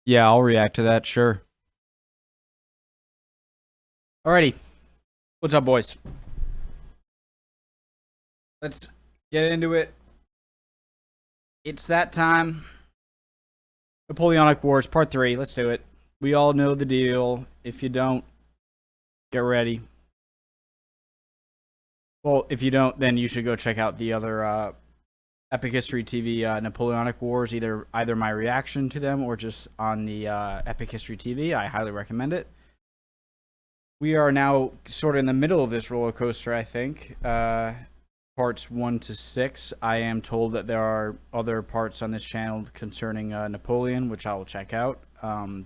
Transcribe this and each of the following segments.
Yeah, I'll react to that, sure. Alrighty. What's up, boys? Let's get into it. It's that time. Napoleonic Wars, Part 3. Let's do it. We all know the deal. If you don't, get ready. Well, if you don't, then you should go check out the other Epic History TV Napoleonic Wars, either my reaction to them or just on the Epic History TV. I highly recommend it. We are now sort of in the middle of this roller coaster, I think. Parts 1 to 6. I am told that there are other parts on this channel concerning Napoleon, which I will check out.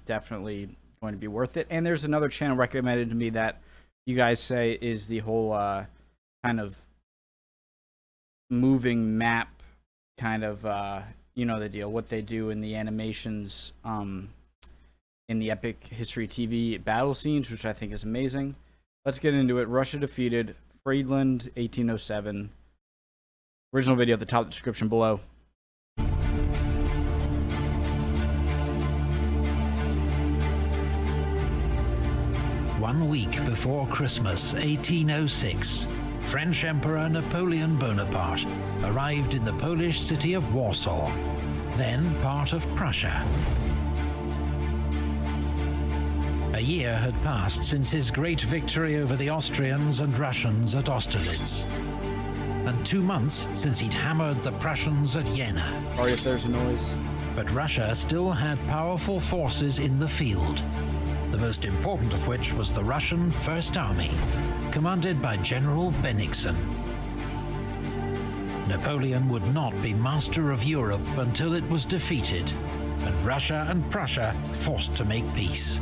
Definitely going to be worth it. And there's another channel recommended to me that you guys say is the whole kind of moving map kind of, you know the deal, what they do in the animations in the Epic History TV battle scenes, which I think is amazing. Let's get into it. Russia defeated Friedland, 1807. Original video at the top of the description below. One week before Christmas 1806, French Emperor Napoleon Bonaparte arrived in the Polish city of Warsaw, then part of Prussia. A year had passed since his great victory over the Austrians and Russians at Austerlitz, and 2 months since he'd hammered the Prussians at Jena. Sorry if there's a noise. But Russia still had powerful forces in the field, the most important of which was the Russian First Army, commanded by General Bennigsen. Napoleon would not be master of Europe until it was defeated, and Russia and Prussia forced to make peace.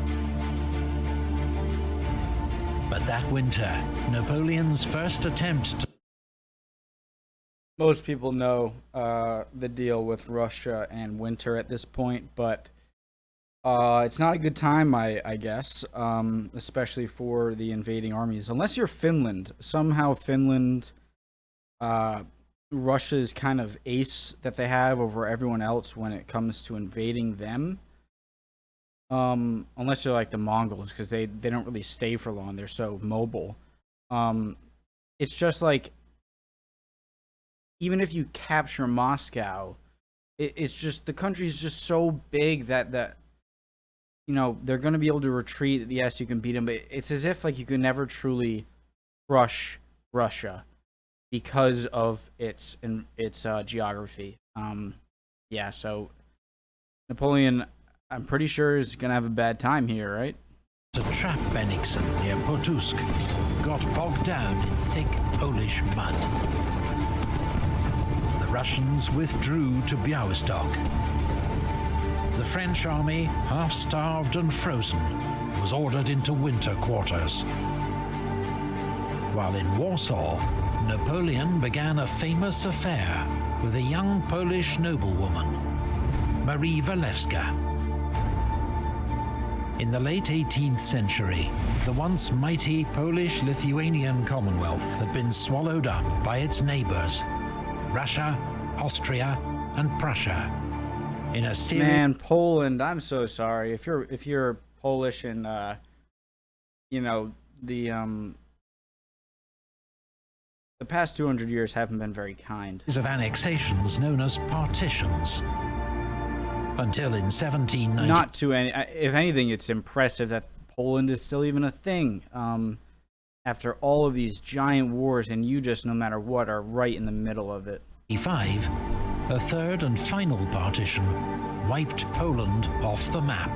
But that winter, Napoleon's first attempt to... Most people know the deal with Russia and winter at this point, but it's not a good time, I guess, especially for the invading armies. Unless you're Finland. Somehow Finland, Russia's kind of ace that they have over everyone else when it comes to invading them. Unless you're like the Mongols, because they don't really stay for long. They're so mobile. It's just like, even if you capture Moscow, it's just, the country's just so big that you know, they're going to be able to retreat. Yes, you can beat them, but it's as if like you could never truly crush Russia because of its geography. Yeah, so Napoleon, I'm pretty sure, is going to have a bad time here, right? To trap Bennigsen near Pultusk, got bogged down in thick Polish mud. The Russians withdrew to Białystok. The French army, half-starved and frozen, was ordered into winter quarters. While in Warsaw, Napoleon began a famous affair with a young Polish noblewoman, Marie Walewska. In the late 18th century, the once mighty Polish-Lithuanian Commonwealth had been swallowed up by its neighbors, Russia, Austria, and Prussia, in a series... Man, Poland, I'm so sorry. If you're Polish and you know, the past 200 years haven't been very kind. ...of annexations known as partitions. Until in 1790... Not to any... If anything, it's impressive that Poland is still even a thing. After all of these giant wars, and you just, no matter what, are right in the middle of it. A third and final partition wiped Poland off the map.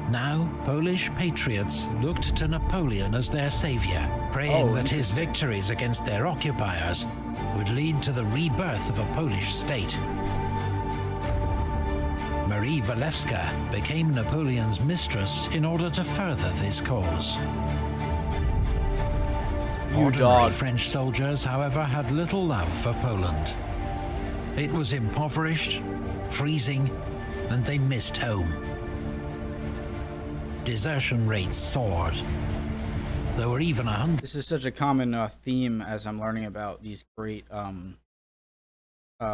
Now, Polish patriots looked to Napoleon as their savior, praying that his victories against their occupiers would lead to the rebirth of a Polish state. Marie Walewska became Napoleon's mistress in order to further this cause. Ordinary French soldiers, however, had little love for Poland. It was impoverished, freezing, and they missed home. Desertion rates soared. There were even 100... This is such a common theme as I'm learning about these great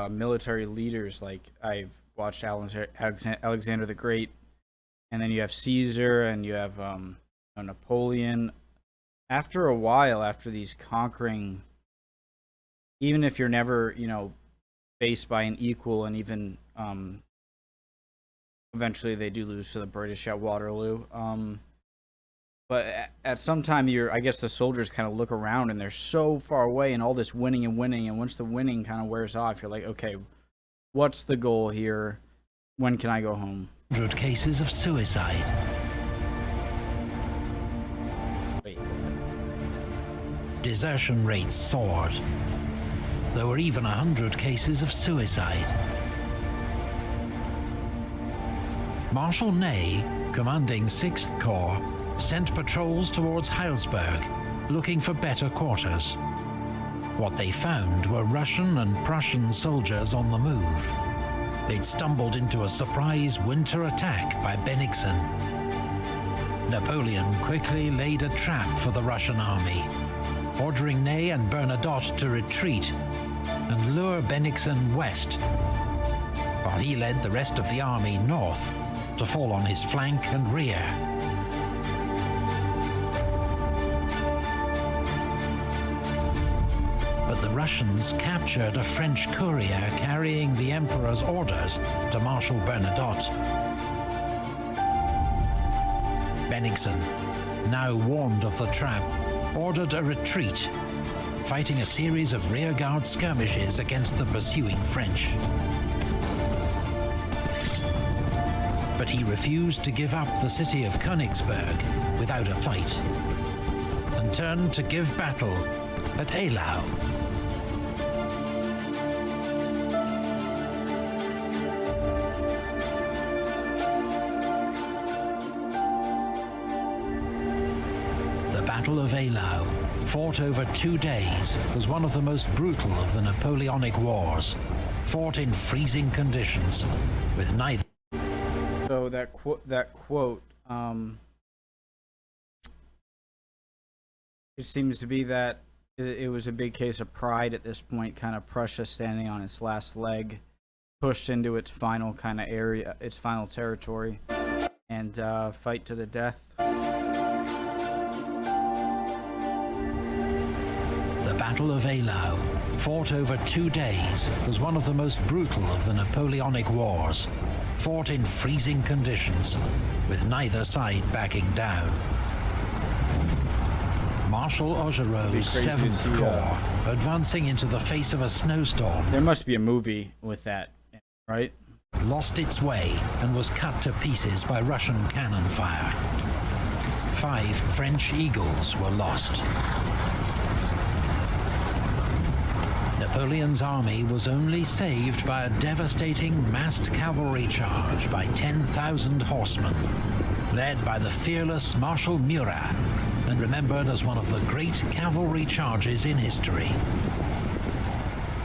military leaders. Like, I've watched Alexander the Great, and then you have Caesar, and you have Napoleon. After a while, after these conquering, even if you're never, faced by an equal, and even eventually they do lose to the British at Waterloo. But at some time, I guess the soldiers kind of look around and they're so far away, and all this winning and winning. And once the winning kind of wears off, you're like, okay, what's the goal here? When can I go home? 100 cases of suicide. Wait. Desertion rates soared. There were even 100 cases of suicide. Marshal Ney, commanding 6th Corps, sent patrols towards Heilsberg, looking for better quarters. What they found were Russian and Prussian soldiers on the move. They'd stumbled into a surprise winter attack by Bennigsen. Napoleon quickly laid a trap for the Russian army, ordering Ney and Bernadotte to retreat and lure Bennigsen west, while he led the rest of the army north to fall on his flank and rear. But the Russians captured a French courier carrying the Emperor's orders to Marshal Bernadotte. Bennigsen, now warned of the trap, ordered a retreat, fighting a series of rearguard skirmishes against the pursuing French. But he refused to give up the city of Königsberg without a fight, and turned to give battle at Eylau. The Battle of Eylau, fought over 2 days, was one of the most brutal of the Napoleonic Wars, fought in freezing conditions, with neither. So that quote, it seems to be that it was a big case of pride at this point, kind of Prussia standing on its last leg, pushed into its final kind of area, its final territory, and fight to the death. The Battle of Eylau, fought over 2 days, was one of the most brutal of the Napoleonic Wars, fought in freezing conditions, with neither side backing down. Marshal Augereau's 7th Corps, advancing into the face of a snowstorm. There must be a movie with that, right? Lost its way and was cut to pieces by Russian cannon fire. 5 French Eagles were lost. Napoleon's army was only saved by a devastating massed cavalry charge by 10,000 horsemen, led by the fearless Marshal Murat, and remembered as one of the great cavalry charges in history.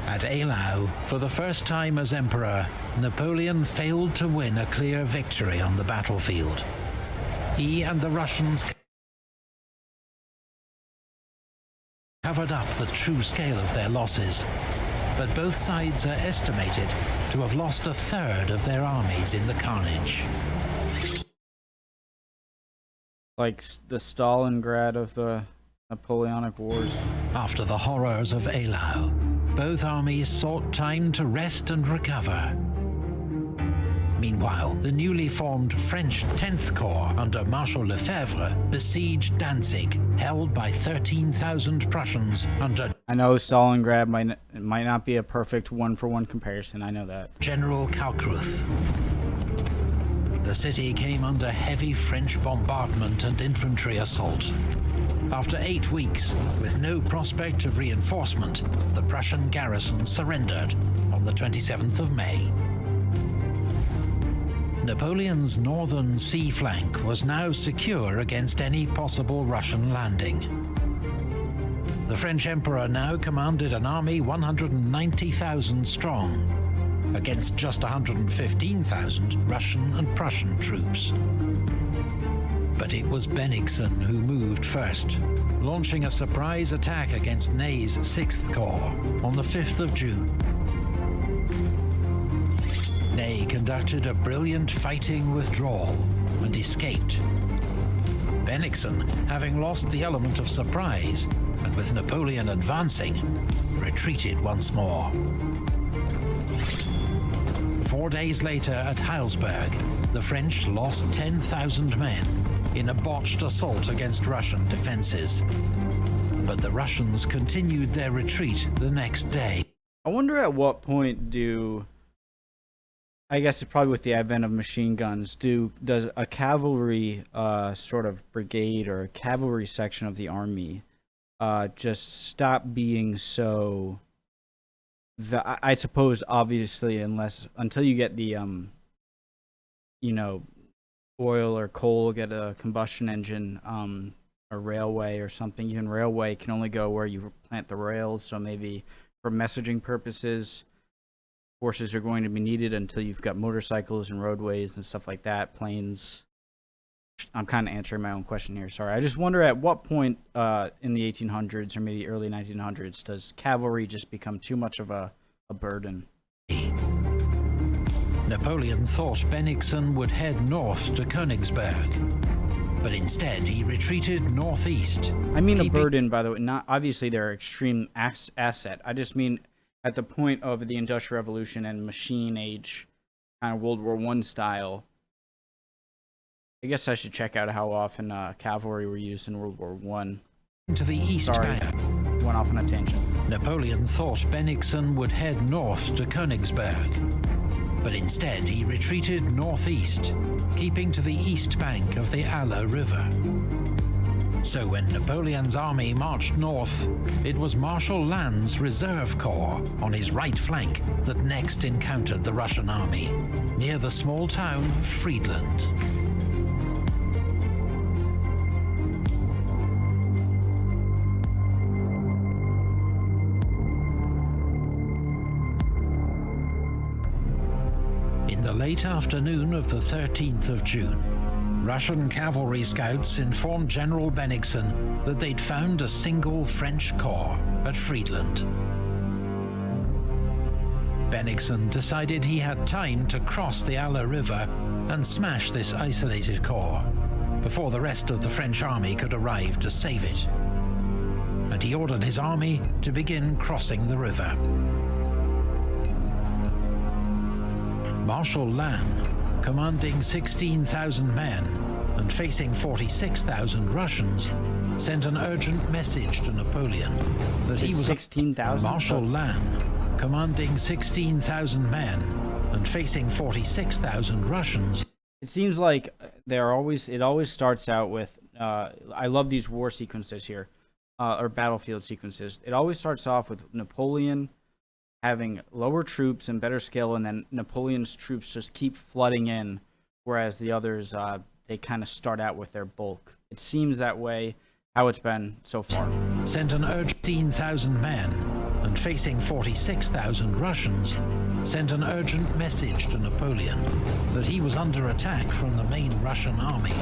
At Eylau, for the first time as emperor, Napoleon failed to win a clear victory on the battlefield. He and the Russians covered up the true scale of their losses, but both sides are estimated to have lost a third of their armies in the carnage. Like the Stalingrad of the Napoleonic Wars. After the horrors of Eylau, both armies sought time to rest and recover. Meanwhile, the newly formed French 10th Corps under Marshal Lefebvre besieged Danzig, held by 13,000 Prussians under... I know Stalingrad might not be a perfect one-for-one comparison, I know that. General Kalkruth. The city came under heavy French bombardment and infantry assault. After 8 weeks, with no prospect of reinforcement, the Prussian garrison surrendered on the 27th of May. Napoleon's northern sea flank was now secure against any possible Russian landing. The French Emperor now commanded an army 190,000 strong, against just 115,000 Russian and Prussian troops. But it was Bennigsen who moved first, launching a surprise attack against Ney's 6th Corps on the 5th of June. Ney conducted a brilliant fighting withdrawal and escaped. Bennigsen, having lost the element of surprise, and with Napoleon advancing, retreated once more. 4 days later at Heilsberg, the French lost 10,000 men in a botched assault against Russian defenses. But the Russians continued their retreat the next day. I wonder at what point I guess it's probably with the advent of machine guns, does a cavalry sort of brigade or a cavalry section of the army just stop being so... I suppose, obviously, until you get the, oil or coal, get a combustion engine, a railway or something. Even railway can only go where you plant the rails, so maybe for messaging purposes, forces are going to be needed until you've got motorcycles and roadways and stuff like that, planes. I'm kind of answering my own question here, sorry. I just wonder at what point in the 1800s or maybe early 1900s does cavalry just become too much of a burden? Napoleon thought Bennigsen would head north to Königsberg, but instead he retreated northeast. I mean a burden, by the way, not obviously they're extreme asset. I just mean at the point of the Industrial Revolution and machine age, kind of World War I style. I guess I should check out how often cavalry were used in World War I. To the east. Sorry, went off on a tangent. Napoleon thought Bennigsen would head north to Königsberg, but instead he retreated northeast, keeping to the east bank of the Aller River. So when Napoleon's army marched north, it was Marshal Lannes' Reserve Corps on his right flank that next encountered the Russian army, near the small town of Friedland. In the late afternoon of the 13th of June, Russian cavalry scouts informed General Bennigsen that they'd found a single French corps at Friedland. Bennigsen decided he had time to cross the Aller River and smash this isolated corps before the rest of the French army could arrive to save it. And he ordered his army to begin crossing the river. Marshal Lannes, commanding 16,000 men and facing 46,000 Russians, sent an urgent message to Napoleon that he was 16,000. Marshal Lannes, commanding 16,000 men and facing 46,000 Russians. It seems like it always starts out with I love these war sequences here, or battlefield sequences. It always starts off with Napoleon having lower troops and better skill, and then Napoleon's troops just keep flooding in, whereas the others, they kind of start out with their bulk. It seems that way, how it's been so far. Sent an urgent 18,000 men, and facing 46,000 Russians, sent an urgent message to Napoleon that he was under attack from the main Russian army.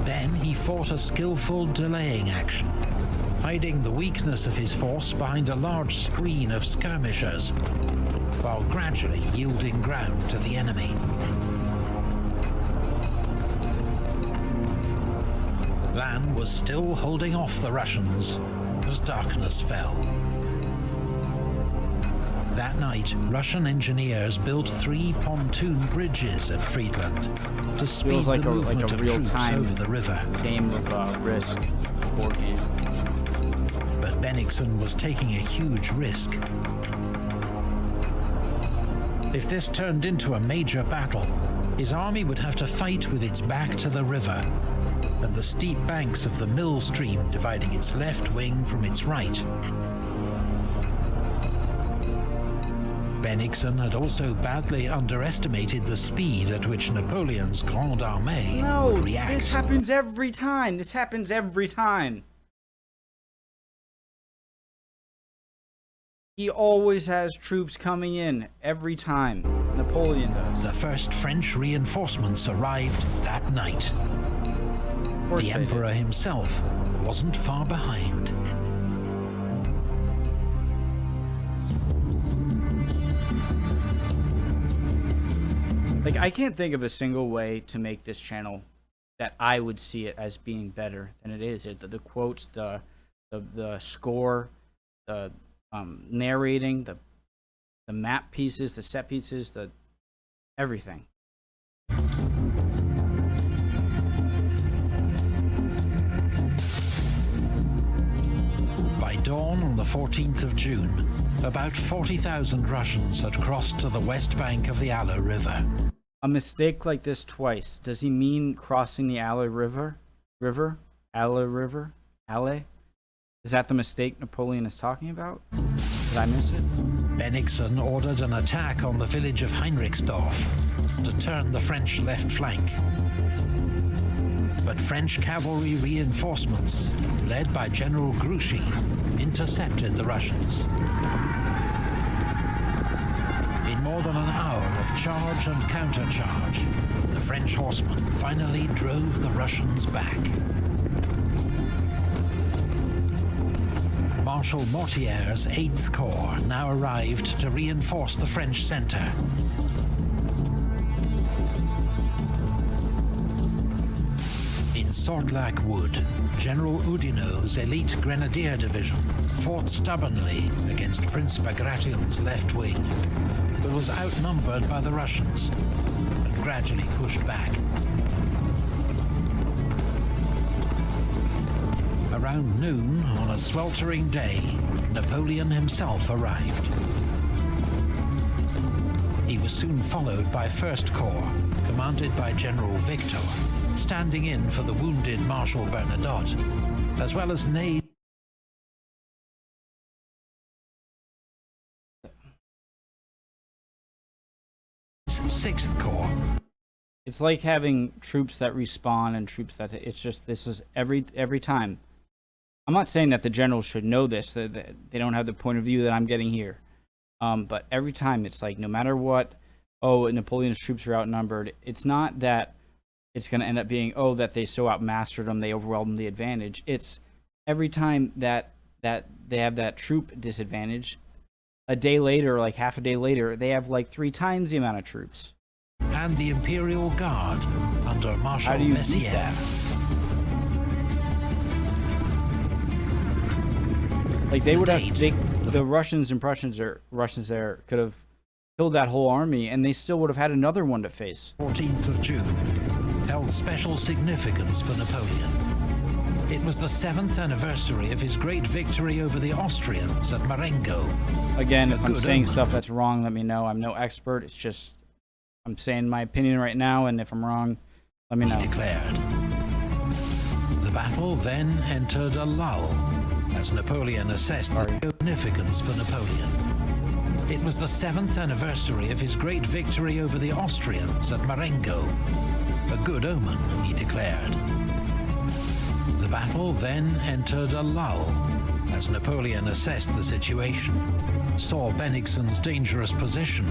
Then he fought a skillful delaying action, hiding the weakness of his force behind a large screen of skirmishers, while gradually yielding ground to the enemy. Lannes was still holding off the Russians as darkness fell. That night, Russian engineers built 3 pontoon bridges at Friedland to speed the movement of troops over the river. Game of Risk, board game. But Bennigsen was taking a huge risk. If this turned into a major battle, his army would have to fight with its back to the river and the steep banks of the Mill Stream dividing its left wing from its right. Bennigsen had also badly underestimated the speed at which Napoleon's Grande Armée would react. This happens every time. This happens every time. He always has troops coming in every time. Napoleon does. The first French reinforcements arrived that night. The Emperor himself wasn't far behind. Like, I can't think of a single way to make this channel that I would see it as being better than it is. The quotes, the score, the narrating, the map pieces, the set pieces, the everything. By dawn on the 14th of June, about 40,000 Russians had crossed to the west bank of the Aller River. A mistake like this twice. Does he mean crossing the Aller River? Aller River? Aller? Is that the mistake Napoleon is talking about? Did I miss it? Bennigsen ordered an attack on the village of Heinrichsdorf to turn the French left flank. But French cavalry reinforcements, led by General Grouchy, intercepted the Russians. In more than an hour of charge and countercharge, the French horsemen finally drove the Russians back. Marshal Mortier's 8th Corps now arrived to reinforce the French center. In Sortlack Wood, General Oudinot's elite Grenadier Division fought stubbornly against Prince Bagration's left wing, but was outnumbered by the Russians and gradually pushed back. Around noon on a sweltering day, Napoleon himself arrived. He was soon followed by 1st Corps, commanded by General Victor, standing in for the wounded Marshal Bernadotte, as well as Ney's 6th Corps. It's like having troops that respawn and troops that it's just, this is every time. I'm not saying that the generals should know this, that they don't have the point of view that I'm getting here. But every time it's like, no matter what, oh, Napoleon's troops are outnumbered. It's not that it's going to end up being, oh, that they so outmastered them, they overwhelmed the advantage. It's every time that they have that troop disadvantage, a day later, like half a day later, they have like 3 times the amount of troops. And the Imperial Guard under Marshal Messier. Like they would have, the Russians and Prussians there could have killed that whole army, and they still would have had another one to face. 14th of June held special significance for Napoleon. It was the 7th anniversary of his great victory over the Austrians at Marengo. Again, if I'm saying stuff that's wrong, let me know. I'm no expert. It's just I'm saying my opinion right now, and if I'm wrong, let me know. He declared. The battle then entered a lull as Napoleon assessed the significance for Napoleon. It was the 7th anniversary of his great victory over the Austrians at Marengo. A good omen, he declared. The battle then entered a lull as Napoleon assessed the situation, saw Bennigsen's dangerous position,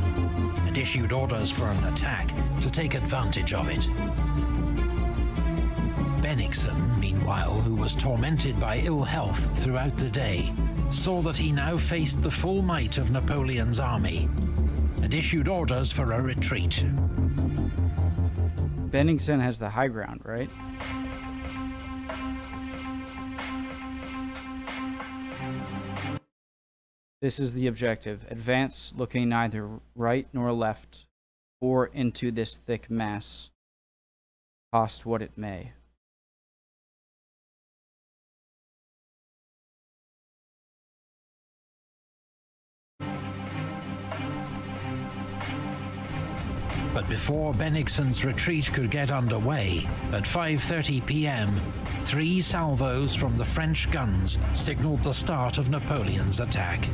and issued orders for an attack to take advantage of it. Bennigsen, meanwhile, who was tormented by ill health throughout the day, saw that he now faced the full might of Napoleon's army and issued orders for a retreat. Bennigsen has the high ground, right? This is the objective. Advance, looking neither right nor left, or into this thick mass, cost what it may. But before Bennigsen's retreat could get underway, at 5:30 p.m., 3 salvos from the French guns signaled the start of Napoleon's attack.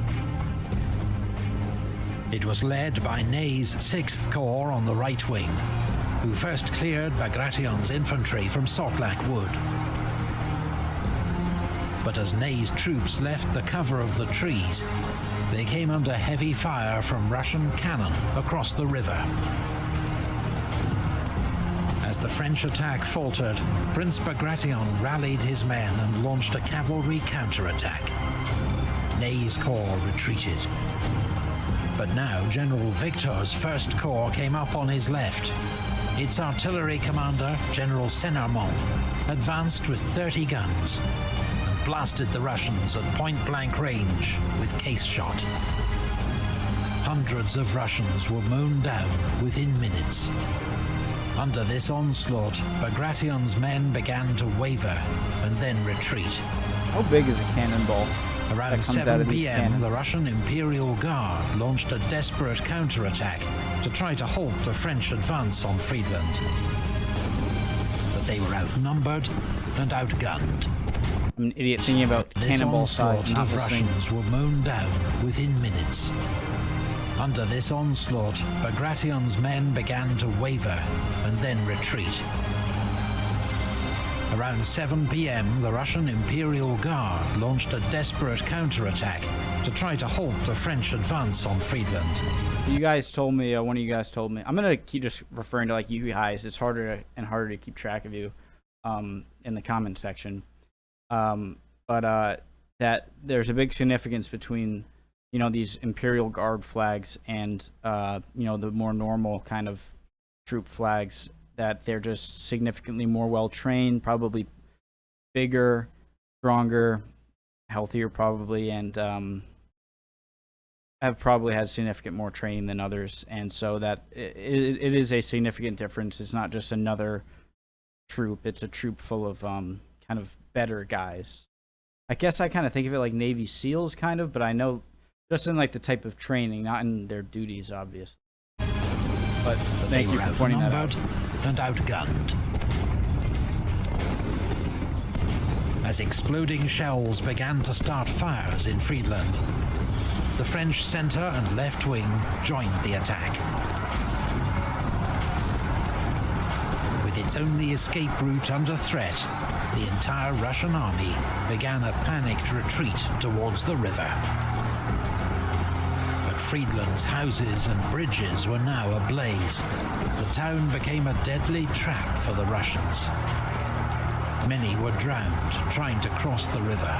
It was led by Ney's 6th Corps on the right wing, who first cleared Bagration's infantry from Sortlack Wood. But as Ney's troops left the cover of the trees, they came under heavy fire from Russian cannon across the river. As the French attack faltered, Prince Bagration rallied his men and launched a cavalry counterattack. Ney's corps retreated. But now General Victor's First Corps came up on his left. Its artillery commander, General Senarmont, advanced with 30 guns and blasted the Russians at point-blank range with case shot. Hundreds of Russians were mown down within minutes. Under this onslaught, Bagration's men began to waver and then retreat. How big is a cannonball? Around 7 p.m., the Russian Imperial Guard launched a desperate counterattack to try to halt the French advance on Friedland. But they were outnumbered and outgunned. I'm an idiot thinking about cannonball size. This onslaught of Russians were mown down within minutes. Under this onslaught, Bagration's men began to waver and then retreat. Around 7 p.m., the Russian Imperial Guard launched a desperate counterattack to try to halt the French advance on Friedland. You guys told me, one of you guys told me, I'm going to keep just referring to like you guys, it's harder and harder to keep track of you in the comment section. That there's a big significance between, you know, these Imperial Guard flags and, you know, the more normal kind of troop flags, that they're just significantly more well-trained, probably bigger, stronger, healthier probably, and have probably had significant more training than others. And so that it is a significant difference. It's not just another troop. It's a troop full of kind of better guys. I guess I kind of think of it like Navy SEALs kind of, but I know just in like the type of training, not in their duties, obviously. But thank you for pointing that out. And outgunned. As exploding shells began to start fires in Friedland, the French center and left wing joined the attack. With its only escape route under threat, the entire Russian army began a panicked retreat towards the river. Friedland's houses and bridges were now ablaze. The town became a deadly trap for the Russians. Many were drowned trying to cross the river,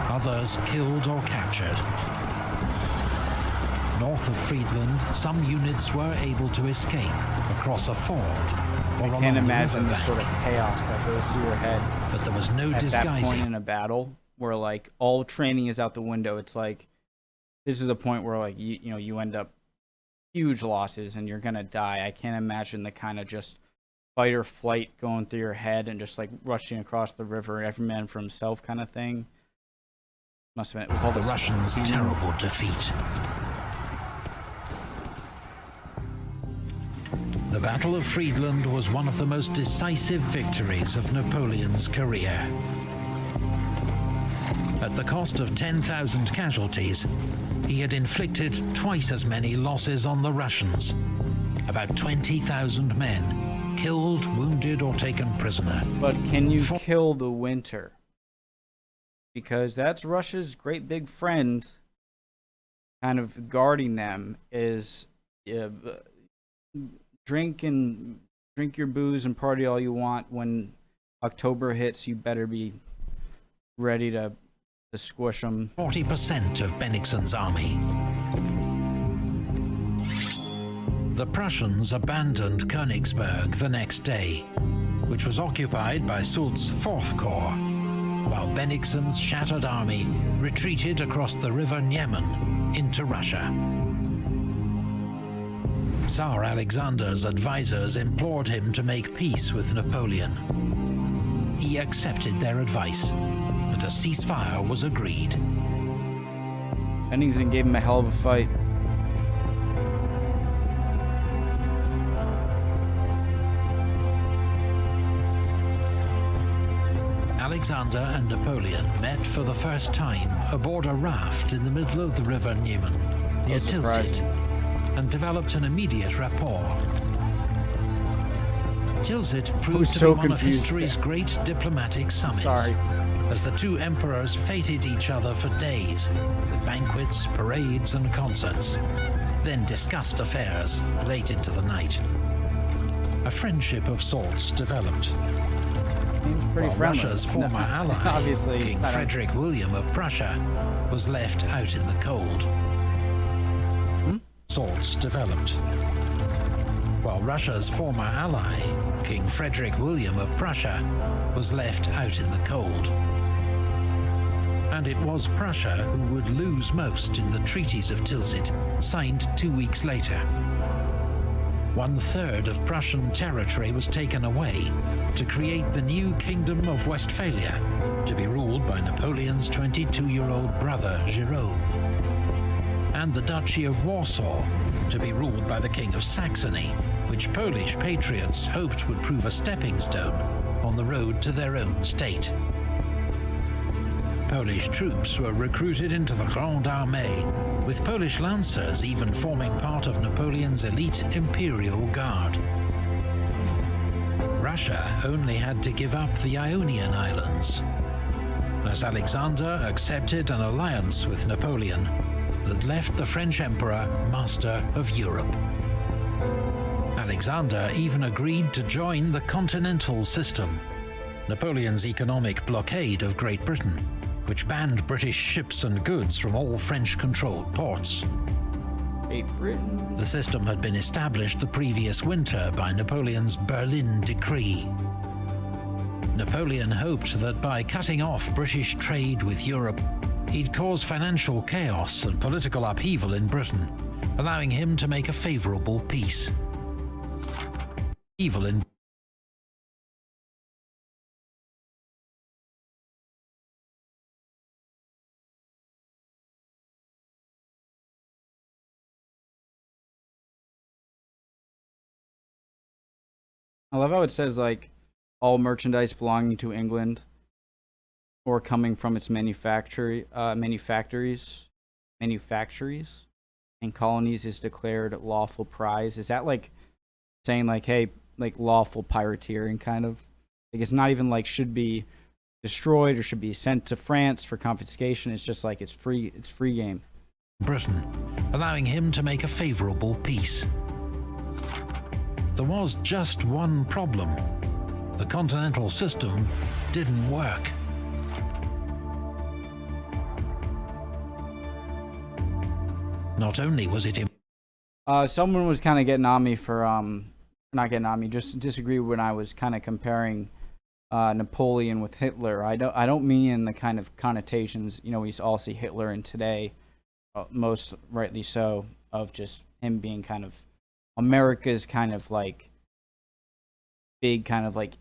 others killed or captured. North of Friedland, some units were able to escape across a ford or along the riverbank. I can't imagine the sort of chaos that goes through your head. But there was no disguising. At that point in a battle where like all training is out the window, it's like this is the point where like you end up huge losses and you're gonna die. I can't imagine the kind of just fight or flight going through your head and just like rushing across the river, every man for himself kind of thing. Must have been with all the Russians' terrible defeat. The Battle of Friedland was one of the most decisive victories of Napoleon's career. At the cost of 10,000 casualties, he had inflicted twice as many losses on the Russians. About 20,000 men, killed, wounded, or taken prisoner. But can you kill the winter? Because that's Russia's great big friend, kind of guarding them, is drink your booze and party all you want. When October hits, you better be ready to squish them. 40% of Bennigsen's army. The Prussians abandoned Königsberg the next day, which was occupied by Soult's 4th Corps, while Bennigsen's shattered army retreated across the river Niemen into Russia. Tsar Alexander's advisors implored him to make peace with Napoleon. He accepted their advice, and a ceasefire was agreed. Bennigsen gave him a hell of a fight. Alexander and Napoleon met for the first time aboard a raft in the middle of the river Niemen, near Tilsit, and developed an immediate rapport. Tilsit proved to be one of history's great diplomatic summits, as the two emperors feted each other for days, with banquets, parades, and concerts, then discussed affairs late into the night. A friendship of sorts developed. While Russia's former ally, King Frederick William of Prussia, was left out in the cold. sorts developed, while Russia's former ally, King Frederick William of Prussia, was left out in the cold. And it was Prussia who would lose most in the treaties of Tilsit, signed 2 weeks later. 1/3 of Prussian territory was taken away to create the new Kingdom of Westphalia, to be ruled by Napoleon's 22-year-old brother Jerome, and the Duchy of Warsaw, to be ruled by the King of Saxony, which Polish patriots hoped would prove a stepping stone on the road to their own state. Polish troops were recruited into the Grande Armée, with Polish lancers even forming part of Napoleon's elite Imperial Guard. Russia only had to give up the Ionian Islands, as Alexander accepted an alliance with Napoleon that left the French Emperor master of Europe. Alexander even agreed to join the continental system, Napoleon's economic blockade of Great Britain, which banned British ships and goods from all French-controlled ports. Great Britain. The system had been established the previous winter by Napoleon's Berlin Decree. Napoleon hoped that by cutting off British trade with Europe, he'd cause financial chaos and political upheaval in Britain, allowing him to make a favourable peace. Evil in I love how it says, like, all merchandise belonging to England or coming from its manufactories and colonies is declared lawful prize. Is that like saying, like, hey, like lawful pirateering kind of? Like, it's not even like should be destroyed or should be sent to France for confiscation. It's just like it's free game. Britain, allowing him to make a favourable peace. There was just one problem. The continental system didn't work. Not only was it someone was kind of getting on me for not getting on me, just disagree when I was kind of comparing Napoleon with Hitler. I don't mean in the kind of connotations, you know, we all see Hitler in today, most rightly so, of just him being kind of America's kind of like big kind of like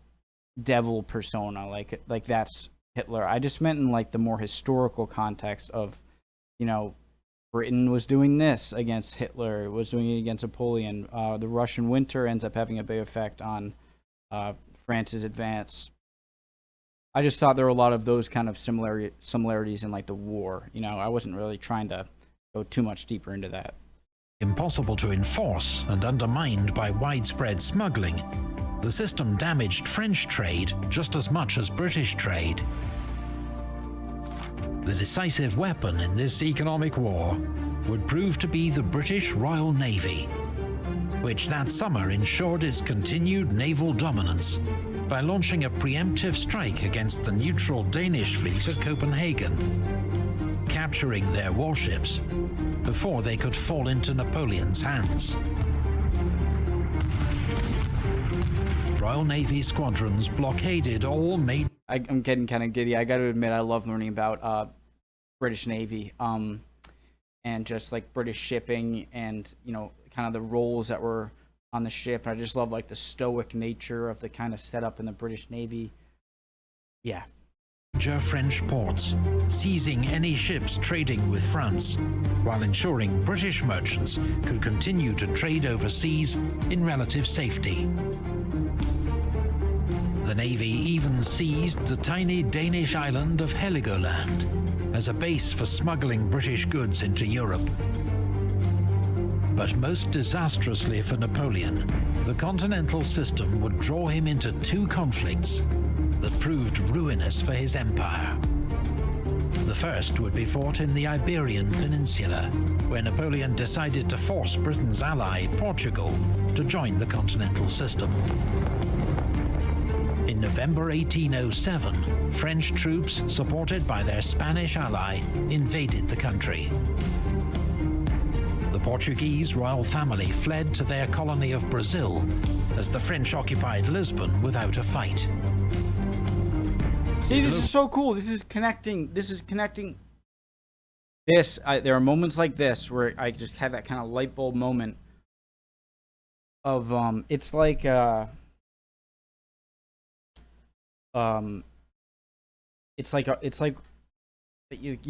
devil persona, like that's Hitler. I just meant in like the more historical context of, you know, Britain was doing this against Hitler, was doing it against Napoleon. The Russian winter ends up having a big effect on France's advance. I just thought there were a lot of those kind of similarities in like the war. You know, I wasn't really trying to go too much deeper into that. Impossible to enforce and undermined by widespread smuggling, the system damaged French trade just as much as British trade. The decisive weapon in this economic war would prove to be the British Royal Navy, which that summer ensured its continued naval dominance by launching a preemptive strike against the neutral Danish fleet at Copenhagen, capturing their warships before they could fall into Napoleon's hands. Royal Navy squadrons blockaded all major... I'm getting kind of giddy. I got to admit, I love learning about British Navy and just like British shipping and, you know, kind of the roles that were on the ship. I just love like the stoic nature of the kind of setup in the British Navy. Yeah. French ports, seizing any ships trading with France, while ensuring British merchants could continue to trade overseas in relative safety. The Navy even seized the tiny Danish island of Heligoland as a base for smuggling British goods into Europe. But most disastrously for Napoleon, the continental system would draw him into two conflicts that proved ruinous for his empire. The first would be fought in the Iberian Peninsula, where Napoleon decided to force Britain's ally, Portugal, to join the continental system. In November 1807, French troops, supported by their Spanish ally, invaded the country. The Portuguese royal family fled to their colony of Brazil as the French occupied Lisbon without a fight. See, this is so cool. This is connecting. There are moments like this where I just have that kind of light bulb moment of it's like you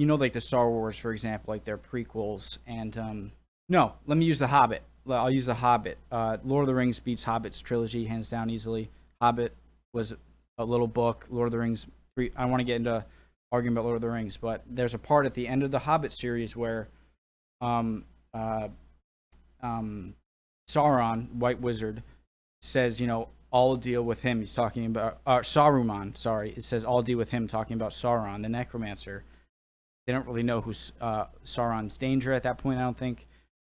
know, like the Star Wars, for example, like their prequels. And no, let me use The Hobbit. I'll use The Hobbit. Lord of the Rings beats Hobbit's trilogy hands down easily. Hobbit was a little book. Lord of the Rings. I don't want to get into arguing about Lord of the Rings, but there's a part at the end of the Hobbit series where Sauron, White Wizard, says, you know, I'll deal with him. He's talking about Saruman. Sorry, it says I'll deal with him, talking about Sauron, the Necromancer. They don't really know who's Sauron's danger at that point, I don't think.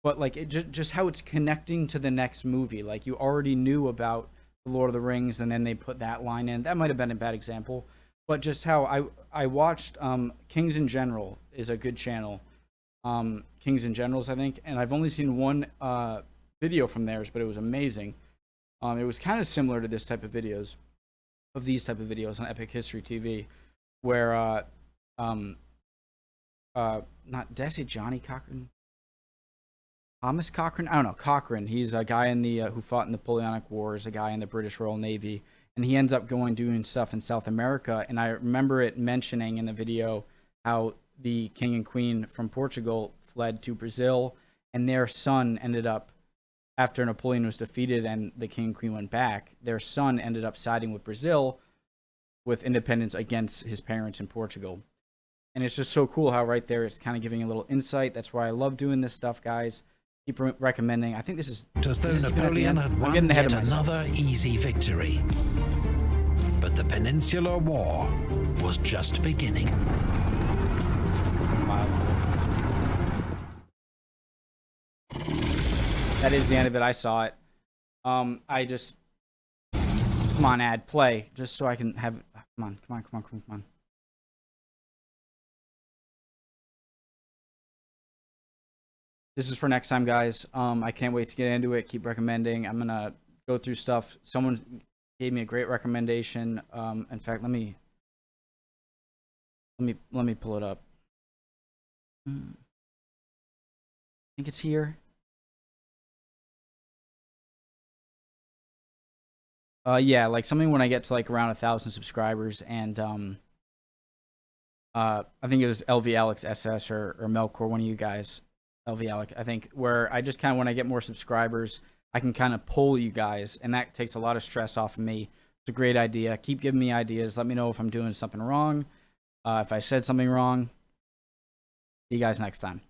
But like it just how it's connecting to the next movie. Like you already knew about the Lord of the Rings, and then they put that line in. That might have been a bad example, but just how I watched Kings in General is a good channel. Kings and Generals, I think, and I've only seen one video from theirs, but it was amazing. It was kind of similar to these type of videos on Epic History TV, where not, did I say Johnny Cochran? Thomas Cochran? I don't know. Cochran. He's a guy in the who fought in the Napoleonic Wars, a guy in the British Royal Navy, and he ends up doing stuff in South America. And I remember it mentioning in the video how the king and queen from Portugal fled to Brazil, and their son ended up, after Napoleon was defeated and the king and queen went back, their son ended up siding with Brazil with independence against his parents in Portugal. And it's just so cool how right there it's kind of giving a little insight. That's why I love doing this stuff, guys. Keep recommending. I think this is... As though Napoleon had won yet another easy victory. But the Peninsular War was just beginning. That is the end of it. I saw it. I just... Come on, ad, play. Just so I can have... Come on. This is for next time, guys. I can't wait to get into it. Keep recommending. I'm gonna go through stuff. Someone gave me a great recommendation. In fact, let me pull it up. I think it's here. Yeah, like something when I get to like around 1,000 subscribers, and I think it was LV Alex SS or Melkor, one of you guys. LV Alec, I think, where I just kind of, when I get more subscribers, I can kind of pull you guys, and that takes a lot of stress off of me. It's a great idea. Keep giving me ideas. Let me know if I'm doing something wrong, if I said something wrong. See you guys next time.